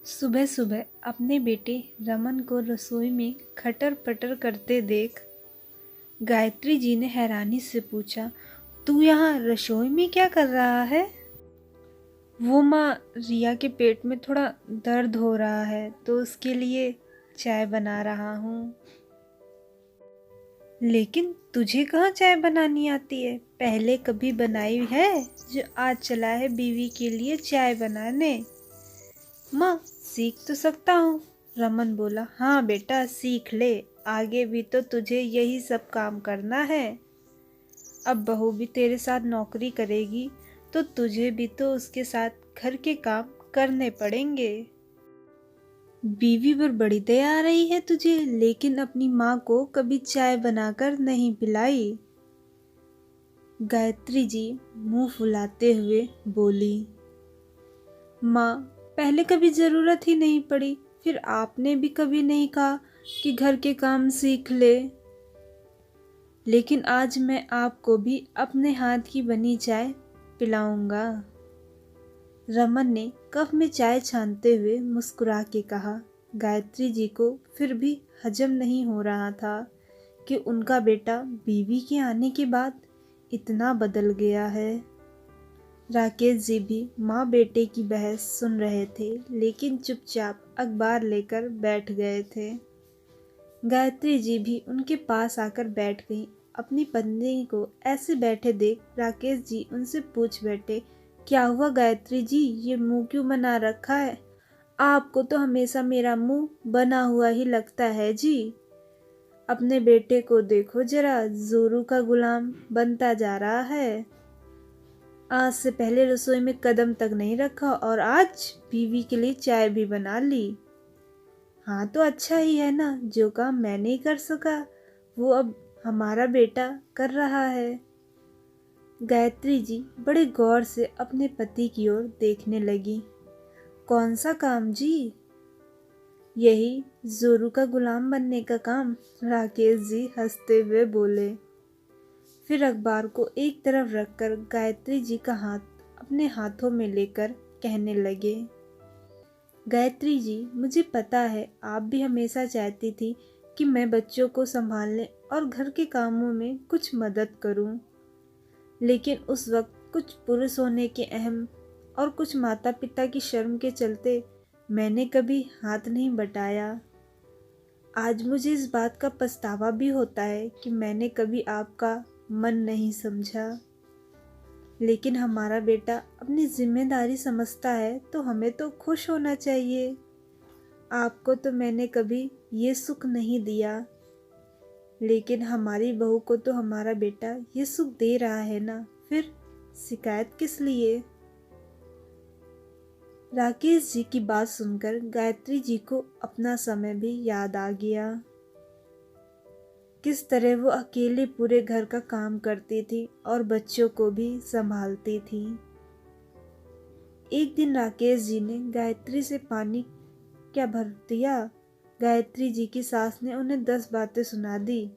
सुबह सुबह अपने बेटे रमन को रसोई में खटर पटर करते देख गायत्री जी ने हैरानी से पूछा, तू यहाँ रसोई में क्या कर रहा है? वो माँ, रिया के पेट में थोड़ा दर्द हो रहा है तो उसके लिए चाय बना रहा हूँ। लेकिन तुझे कहाँ चाय बनानी आती है? पहले कभी बनाई है जो आज चला है बीवी के लिए चाय बनाने? माँ, सीख तो सकता हूँ, रमन बोला। हाँ बेटा, सीख ले, आगे भी तो तुझे यही सब काम करना है। अब बहू भी तेरे साथ नौकरी करेगी तो तुझे भी तो उसके साथ घर के काम करने पड़ेंगे। बीवी पर बड़ी दया आ रही है तुझे, लेकिन अपनी माँ को कभी चाय बनाकर नहीं पिलाई। गायत्री जी मुंह फुलाते हुए बोली, माँ, पहले कभी ज़रूरत ही नहीं पड़ी, फिर आपने भी कभी नहीं कहा कि घर के काम सीख ले। लेकिन आज मैं आपको भी अपने हाथ की बनी चाय पिलाऊंगा। रमन ने कप में चाय छानते हुए मुस्कुरा के कहा। गायत्री जी को फिर भी हजम नहीं हो रहा था कि उनका बेटा बीवी के आने के बाद इतना बदल गया है। राकेश जी भी माँ बेटे की बहस सुन रहे थे, लेकिन चुपचाप अखबार लेकर बैठ गए थे। गायत्री जी भी उनके पास आकर बैठ गईं। अपनी पत्नी को ऐसे बैठे देख राकेश जी उनसे पूछ बैठे, क्या हुआ गायत्री जी, ये मुंह क्यों बना रखा है? आपको तो हमेशा मेरा मुंह बना हुआ ही लगता है जी। अपने बेटे को देखो जरा, जोरू का गुलाम बनता जा रहा है। आज से पहले रसोई में कदम तक नहीं रखा और आज बीवी के लिए चाय भी बना ली। हाँ तो अच्छा ही है ना, जो काम मैं नहीं कर सका वो अब हमारा बेटा कर रहा है। गायत्री जी बड़े गौर से अपने पति की ओर देखने लगी। कौन सा काम जी? यही जोरू का गुलाम बनने का काम, राकेश जी हंसते हुए बोले। फिर अखबार को एक तरफ रखकर गायत्री जी का हाथ अपने हाथों में लेकर कहने लगे, गायत्री जी, मुझे पता है आप भी हमेशा चाहती थी कि मैं बच्चों को संभालने और घर के कामों में कुछ मदद करूं, लेकिन उस वक्त कुछ पुरुष होने के अहम और कुछ माता पिता की शर्म के चलते मैंने कभी हाथ नहीं बटाया। आज मुझे इस बात का पछतावा भी होता है कि मैंने कभी आपका मन नहीं समझा। लेकिन हमारा बेटा अपनी जिम्मेदारी समझता है तो हमें तो खुश होना चाहिए। आपको तो मैंने कभी ये सुख नहीं दिया, लेकिन हमारी बहू को तो हमारा बेटा ये सुख दे रहा है ना, फिर शिकायत किस लिए? राकेश जी की बात सुनकर गायत्री जी को अपना समय भी याद आ गया। किस तरह वो अकेले पूरे घर का काम करती थी और बच्चों को भी संभालती थी। एक दिन राकेश जी ने गायत्री से पानी क्या भर दिया। गायत्री जी की सास ने उन्हें 10 बातें सुना दी।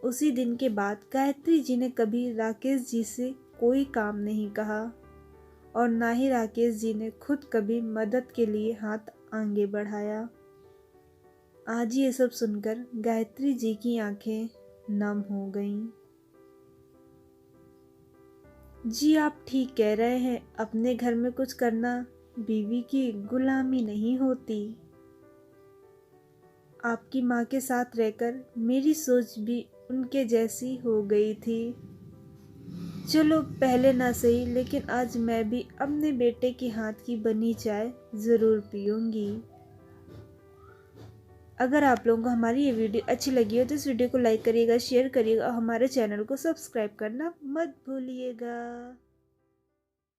उसी दिन के बाद गायत्री जी ने कभी राकेश जी से कोई काम नहीं कहा और ना ही राकेश जी ने खुद कभी मदद के लिए हाथ आगे बढ़ाया। आज ये सब सुनकर गायत्री जी की आंखें नम हो गईं। जी आप ठीक कह रहे हैं, अपने घर में कुछ करना बीवी की गुलामी नहीं होती। आपकी माँ के साथ रहकर मेरी सोच भी उनके जैसी हो गई थी। चलो पहले ना सही, लेकिन आज मैं भी अपने बेटे के हाथ की बनी चाय ज़रूर पीऊँगी। अगर आप लोगों को हमारी ये वीडियो अच्छी लगी हो तो इस वीडियो को लाइक करिएगा, शेयर करिएगा और हमारे चैनल को सब्सक्राइब करना मत भूलिएगा।